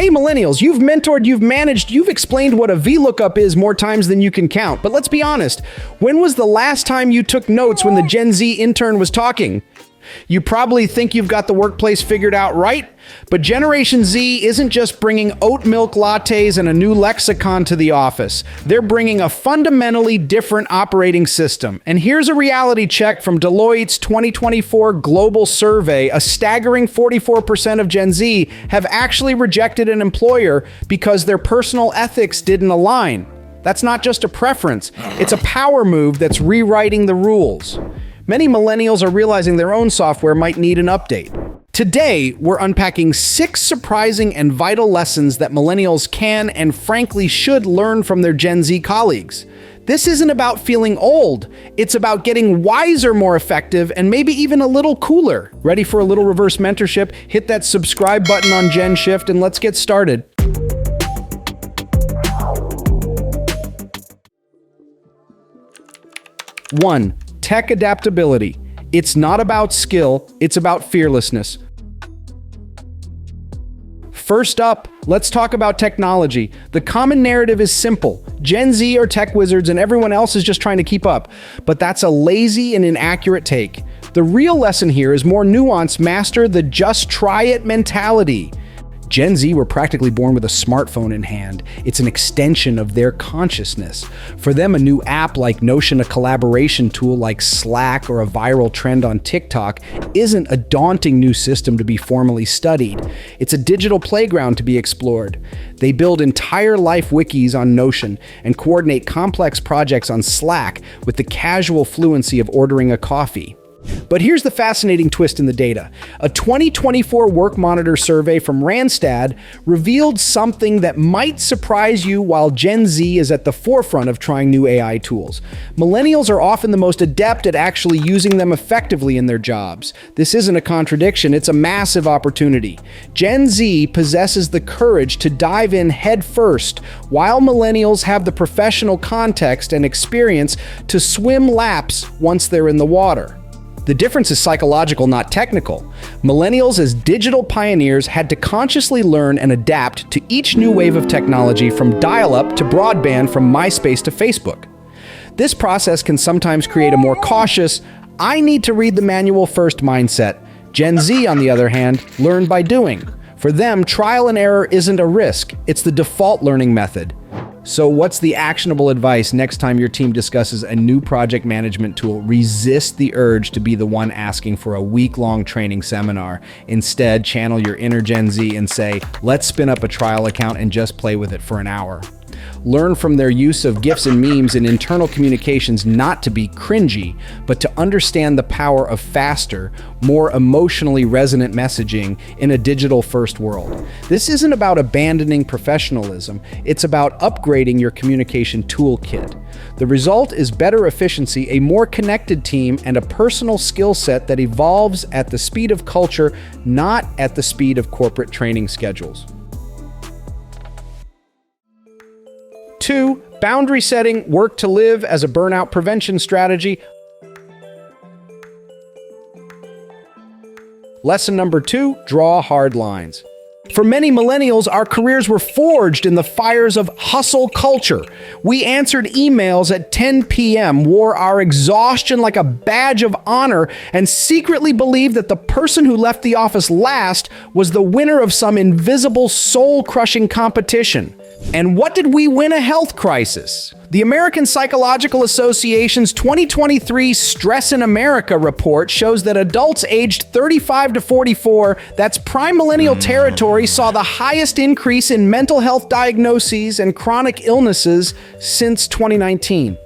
Hey millennials, you've mentored, you've managed, you've explained what a VLOOKUP is more times than you can count. But let's be honest, when was the last time you took notes when the Gen Z intern was talking? You probably think you've got the workplace figured out, right? But Generation Z isn't just bringing oat milk lattes and a new lexicon to the office. They're bringing a fundamentally different operating system. And here's a reality check from Deloitte's 2024 global survey. A staggering 44% of Gen Z have actually rejected an employer because their personal ethics didn't align. That's not just a preference, it's a power move that's rewriting the rules. Many millennials are realizing their own software might need an update. Today, we're unpacking 6 surprising and vital lessons that millennials can and frankly should learn from their Gen Z colleagues. This isn't about feeling old, it's about getting wiser, more effective, and maybe even a little cooler. Ready for a little reverse mentorship? Hit that subscribe button on GENSHIFT and let's get started. One, tech adaptability. It's not about skill, it's about fearlessness. First up, let's talk about technology. The common narrative is simple. Gen Z are tech wizards and everyone else is just trying to keep up. But that's a lazy and inaccurate take. The real lesson here is more nuanced. Master the just try it mentality. Gen Z were practically born with a smartphone in hand. It's an extension of their consciousness. For them, a new app like Notion, a collaboration tool like Slack, or a viral trend on TikTok isn't a daunting new system to be formally studied. It's a digital playground to be explored. They build entire life wikis on Notion and coordinate complex projects on Slack with the casual fluency of ordering a coffee. But here's the fascinating twist in the data. A 2024 Work Monitor survey from Randstad revealed something that might surprise you while Gen Z is at the forefront of trying new AI tools. Millennials are often the most adept at actually using them effectively in their jobs. This isn't a contradiction, it's a massive opportunity. Gen Z possesses the courage to dive in head first, while millennials have the professional context and experience to swim laps once they're in the water. The difference is psychological, not technical. Millennials, as digital pioneers, had to consciously learn and adapt to each new wave of technology, from dial-up to broadband, from MySpace to Facebook. This process can sometimes create a more cautious, I need to read the manual first mindset. Gen Z, on the other hand, learned by doing. For them, trial and error isn't a risk, it's the default learning method. So what's the actionable advice next time your team discusses a new project management tool? Resist the urge to be the one asking for a week-long training seminar. Instead, channel your inner Gen Z and say, let's spin up a trial account and just play with it for an hour. Learn from their use of GIFs and memes in internal communications, not to be cringy, but to understand the power of faster, more emotionally resonant messaging in a digital-first world. This isn't about abandoning professionalism, it's about upgrading your communication toolkit. The result is better efficiency, a more connected team, and a personal skill set that evolves at the speed of culture, not at the speed of corporate training schedules. 2. Boundary setting, work to live as a burnout prevention strategy. Lesson number 2, draw hard lines. For many millennials, our careers were forged in the fires of hustle culture. We answered emails at 10 p.m., wore our exhaustion like a badge of honor, and secretly believed that the person who left the office last was the winner of some invisible soul-crushing competition. And what did we win? A health crisis. The American Psychological Association's 2023 Stress in America report shows that adults aged 35 to 44, that's prime millennial territory, saw the highest increase in mental health diagnoses and chronic illnesses since 2019.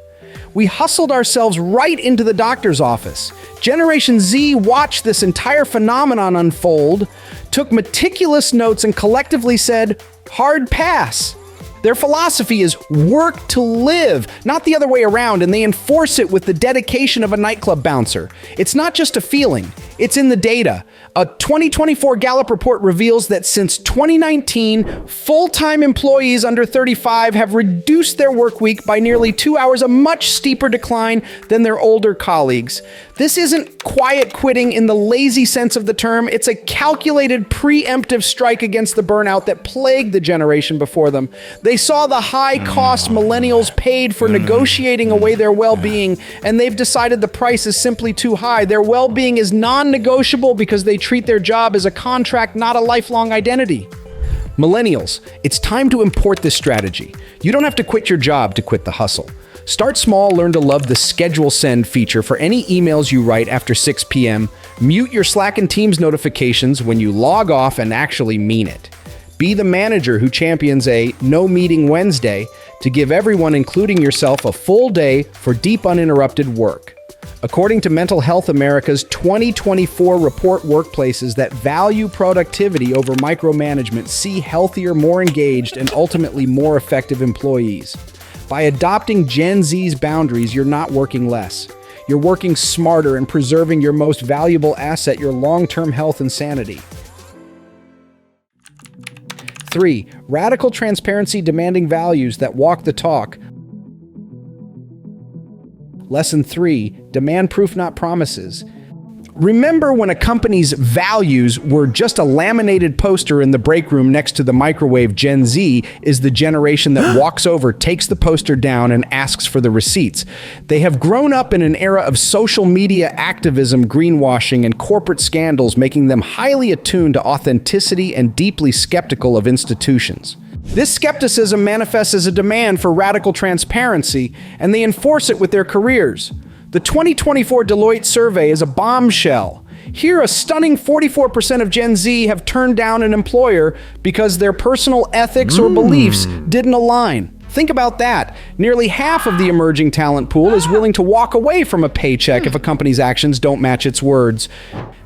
We hustled ourselves right into the doctor's office. Generation Z watched this entire phenomenon unfold, took meticulous notes, and collectively said, hard pass. Their philosophy is work to live, not the other way around, and they enforce it with the dedication of a nightclub bouncer. It's not just a feeling, It's in the data. A 2024 Gallup report reveals that since 2019, full-time employees under 35 have reduced their work week by nearly 2 hours, a much steeper decline than their older colleagues. This isn't quiet quitting in the lazy sense of the term. It's a calculated preemptive strike against the burnout that plagued the generation before them. They saw the high cost millennials paid for negotiating away their well-being, and they've decided the price is simply too high. Their well-being is non-negotiable because they treat their job as a contract, not a lifelong identity. Millennials, it's time to import this strategy. You don't have to quit your job to quit the hustle. Start small, learn to love the schedule send feature for any emails you write after 6 p.m. Mute your Slack and Teams notifications when you log off and actually mean it. Be the manager who champions a no meeting Wednesday to give everyone, including yourself, a full day for deep uninterrupted work. According to Mental Health America's 2024 report, workplaces that value productivity over micromanagement see healthier, more engaged, and ultimately more effective employees. By adopting Gen Z's boundaries, you're not working less. You're working smarter and preserving your most valuable asset, your long-term health and sanity. 3. Radical transparency, demanding values that walk the talk. Lesson 3. Demand proof, not promises. Remember when a company's values were just a laminated poster in the break room next to the microwave? Gen Z is the generation that walks over, takes the poster down, and asks for the receipts. They have grown up in an era of social media activism, greenwashing, and corporate scandals, making them highly attuned to authenticity and deeply skeptical of institutions. This skepticism manifests as a demand for radical transparency, and they enforce it with their careers. The 2024 Deloitte survey is a bombshell. Here, a stunning 44% of Gen Z have turned down an employer because their personal ethics or beliefs didn't align. Think about that. Nearly half of the emerging talent pool is willing to walk away from a paycheck if a company's actions don't match its words.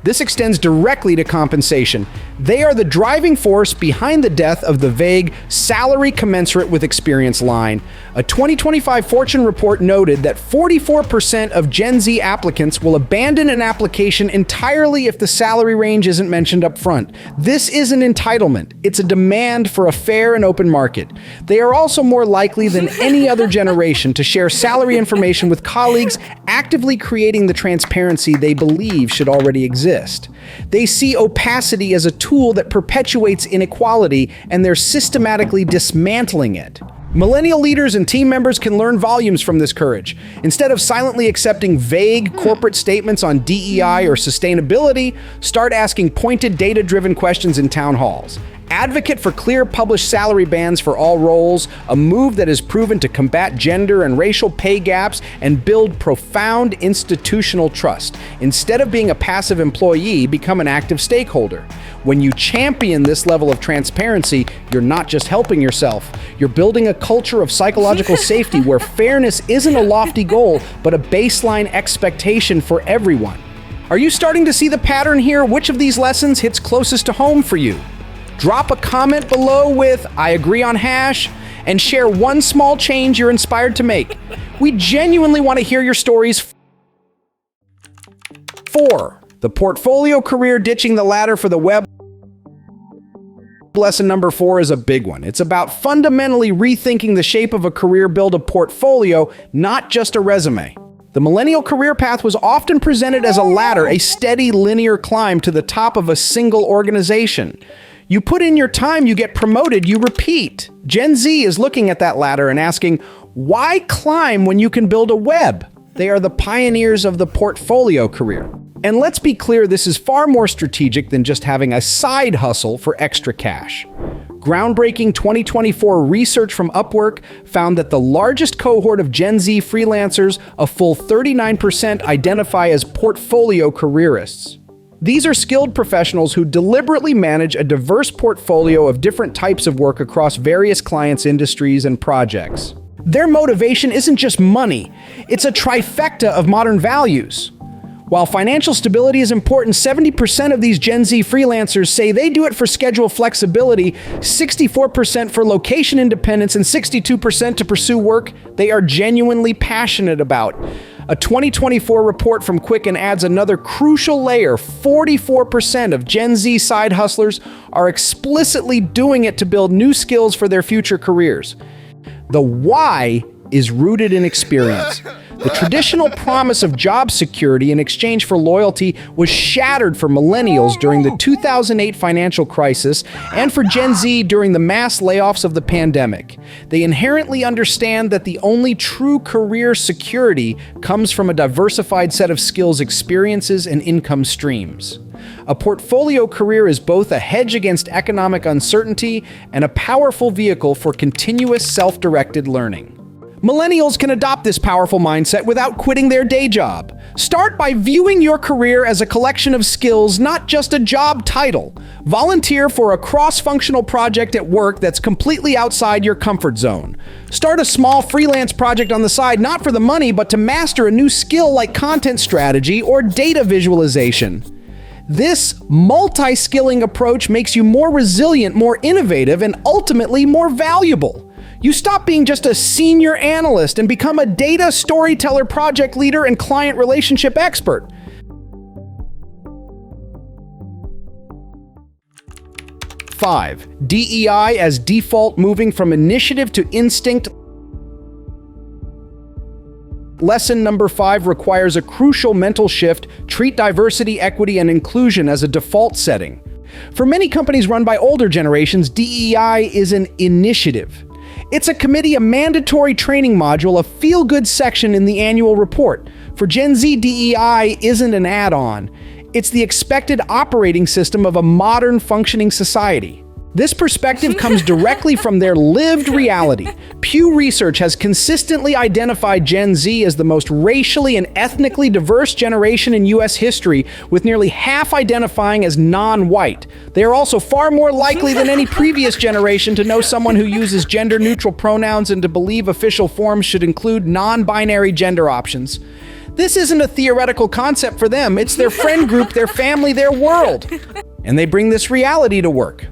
This extends directly to compensation. They are the driving force behind the death of the vague salary commensurate with experience line. A 2025 Fortune report noted that 44% of Gen Z applicants will abandon an application entirely if the salary range isn't mentioned up front. This isn't entitlement. It's a demand for a fair and open market. They are also more likely than any other generation to share salary information with colleagues, actively creating the transparency they believe should already exist. They see opacity as a tool that perpetuates inequality, and they're systematically dismantling it. Millennial leaders and team members can learn volumes from this courage. Instead of silently accepting vague corporate statements on DEI or sustainability, start asking pointed, data-driven questions in town halls. Advocate for clear published salary bands for all roles, a move that is proven to combat gender and racial pay gaps and build profound institutional trust. Instead of being a passive employee, become an active stakeholder. When you champion this level of transparency, you're not just helping yourself. You're building a culture of psychological safety where fairness isn't a lofty goal, but a baseline expectation for everyone. Are you starting to see the pattern here? Which of these lessons hits closest to home for you? Drop a comment below with "I agree" on hash, and share one small change you're inspired to make. We genuinely want to hear your stories. 4. The portfolio career, ditching the ladder for the web. Lesson number 4 is a big one. It's about fundamentally rethinking the shape of a career. Build a portfolio, not just a resume. The millennial career path was often presented as a ladder, a steady linear climb to the top of a single organization. You put in your time, you get promoted, you repeat. Gen Z is looking at that ladder and asking, why climb when you can build a web? They are the pioneers of the portfolio career. And let's be clear, this is far more strategic than just having a side hustle for extra cash. Groundbreaking 2024 research from Upwork found that the largest cohort of Gen Z freelancers, a full 39%, identify as portfolio careerists. These are skilled professionals who deliberately manage a diverse portfolio of different types of work across various clients, industries, and projects. Their motivation isn't just money, it's a trifecta of modern values. While financial stability is important, 70% of these Gen Z freelancers say they do it for schedule flexibility, 64% for location independence, and 62% to pursue work they are genuinely passionate about. A 2024 report from Quicken adds another crucial layer. 44% of Gen Z side hustlers are explicitly doing it to build new skills for their future careers. The why is rooted in experience. The traditional promise of job security in exchange for loyalty was shattered for millennials during the 2008 financial crisis and for Gen Z during the mass layoffs of the pandemic. They inherently understand that the only true career security comes from a diversified set of skills, experiences, and income streams. A portfolio career is both a hedge against economic uncertainty and a powerful vehicle for continuous self-directed learning. Millennials can adopt this powerful mindset without quitting their day job. Start by viewing your career as a collection of skills, not just a job title. Volunteer for a cross-functional project at work that's completely outside your comfort zone. Start a small freelance project on the side, not for the money, but to master a new skill like content strategy or data visualization. This multi-skilling approach makes you more resilient, more innovative, and ultimately more valuable. You stop being just a senior analyst and become a data storyteller, project leader, and client relationship expert. Five, DEI as default, moving from initiative to instinct. Lesson number 5 requires a crucial mental shift. Treat diversity, equity, and inclusion as a default setting. For many companies run by older generations, DEI is an initiative. It's a committee, a mandatory training module, a feel-good section in the annual report. For Gen Z, DEI isn't an add-on. It's the expected operating system of a modern, functioning society. This perspective comes directly from their lived reality. Pew Research has consistently identified Gen Z as the most racially and ethnically diverse generation in U.S. history, with nearly half identifying as non-white. They are also far more likely than any previous generation to know someone who uses gender-neutral pronouns and to believe official forms should include non-binary gender options. This isn't a theoretical concept for them. It's their friend group, their family, their world. And they bring this reality to work.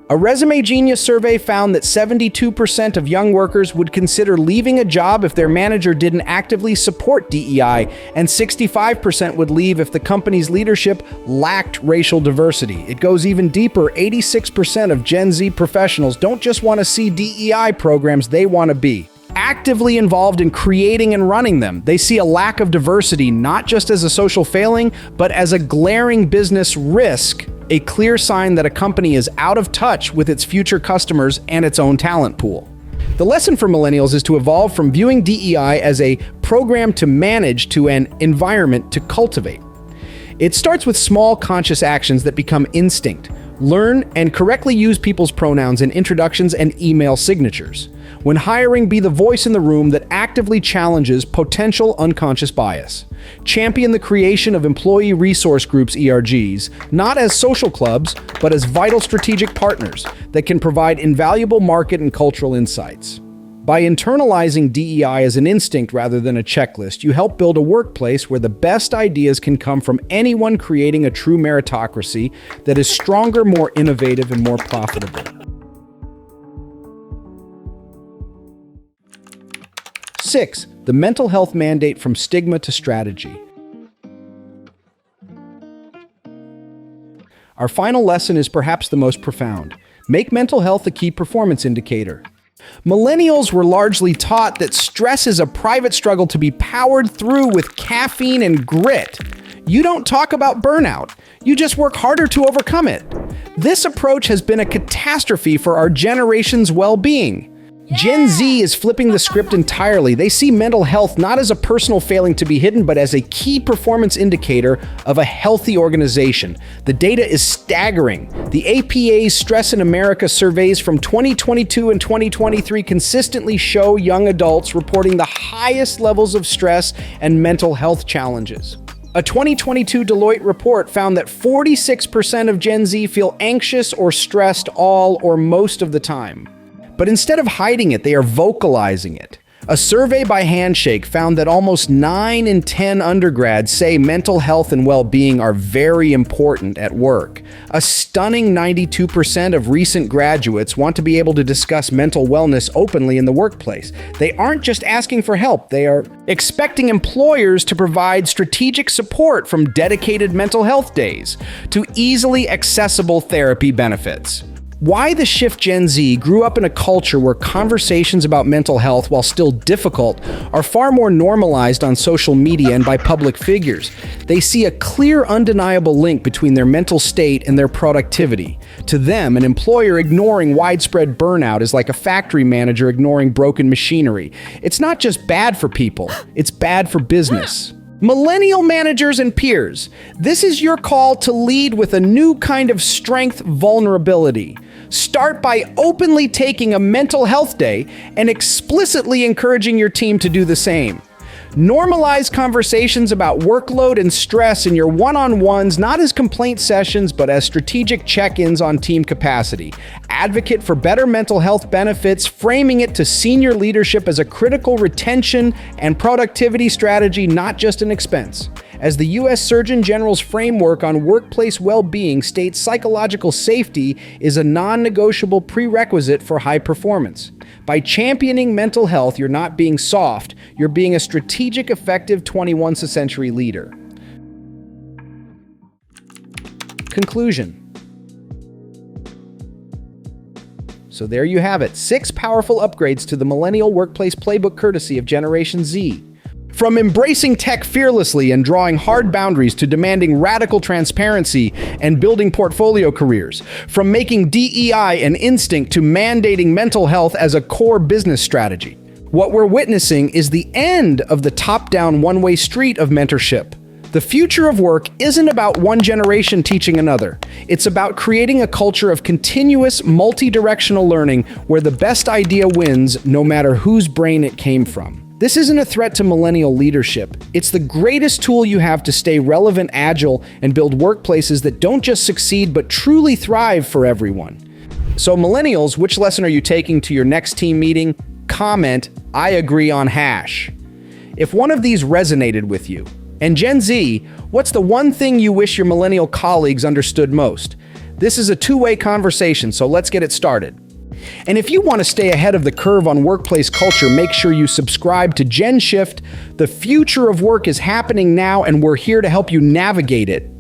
A Resume Genius survey found that 72% of young workers would consider leaving a job if their manager didn't actively support DEI, and 65% would leave if the company's leadership lacked racial diversity. It goes even deeper. 86% of Gen Z professionals don't just want to see DEI programs, they want to be actively involved in creating and running them. They see a lack of diversity not just as a social failing, but as a glaring business risk, a clear sign that a company is out of touch with its future customers and its own talent pool. The lesson for millennials is to evolve from viewing DEI as a program to manage to an environment to cultivate. It starts with small conscious actions that become instinct. Learn and correctly use people's pronouns in introductions and email signatures. When hiring, be the voice in the room that actively challenges potential unconscious bias. Champion the creation of employee resource groups, ERGs, not as social clubs, but as vital strategic partners that can provide invaluable market and cultural insights. By internalizing DEI as an instinct rather than a checklist, you help build a workplace where the best ideas can come from anyone, creating a true meritocracy that is stronger, more innovative, and more profitable. 6. The mental health mandate from stigma to strategy. Our final lesson is perhaps the most profound. Make mental health a key performance indicator. Millennials were largely taught that stress is a private struggle to be powered through with caffeine and grit. You don't talk about burnout. You just work harder to overcome it. This approach has been a catastrophe for our generation's well-being. Gen Z is flipping the script entirely. They see mental health not as a personal failing to be hidden, but as a key performance indicator of a healthy organization. The data is staggering. The APA's Stress in America surveys from 2022 and 2023 consistently show young adults reporting the highest levels of stress and mental health challenges. A 2022 Deloitte report found that 46% of Gen Z feel anxious or stressed all or most of the time. But instead of hiding it, they are vocalizing it. A survey by Handshake found that almost 9 in 10 undergrads say mental health and well-being are very important at work. A stunning 92% of recent graduates want to be able to discuss mental wellness openly in the workplace. They aren't just asking for help, they are expecting employers to provide strategic support, from dedicated mental health days to easily accessible therapy benefits. Why the Shift Gen Z grew up in a culture where conversations about mental health, while still difficult, are far more normalized on social media and by public figures. They see a clear, undeniable link between their mental state and their productivity. To them, an employer ignoring widespread burnout is like a factory manager ignoring broken machinery. It's not just bad for people, it's bad for business. Millennial managers and peers, this is your call to lead with a new kind of strength vulnerability. Start by openly taking a mental health day and explicitly encouraging your team to do the same. Normalize conversations about workload and stress in your one-on-ones, not as complaint sessions, but as strategic check-ins on team capacity. Advocate for better mental health benefits, framing it to senior leadership as a critical retention and productivity strategy, not just an expense. As the U.S. Surgeon General's framework on workplace well-being states, psychological safety is a non-negotiable prerequisite for high performance. By championing mental health, you're not being soft, you're being a strategic, effective 21st century leader. Conclusion. So there you have it, 6 powerful upgrades to the Millennial Workplace Playbook courtesy of Generation Z. From embracing tech fearlessly and drawing hard boundaries to demanding radical transparency and building portfolio careers. From making DEI an instinct to mandating mental health as a core business strategy. What we're witnessing is the end of the top-down one-way street of mentorship. The future of work isn't about one generation teaching another. It's about creating a culture of continuous, multi-directional learning where the best idea wins no matter whose brain it came from. This isn't a threat to millennial leadership. It's the greatest tool you have to stay relevant, agile, and build workplaces that don't just succeed but truly thrive for everyone. So millennials, which lesson are you taking to your next team meeting? Comment, I agree on hash. If one of these resonated with you. And Gen Z, what's the one thing you wish your millennial colleagues understood most? This is a two-way conversation, so let's get it started. And if you want to stay ahead of the curve on workplace culture, make sure you subscribe to GenShift. The future of work is happening now, and we're here to help you navigate it.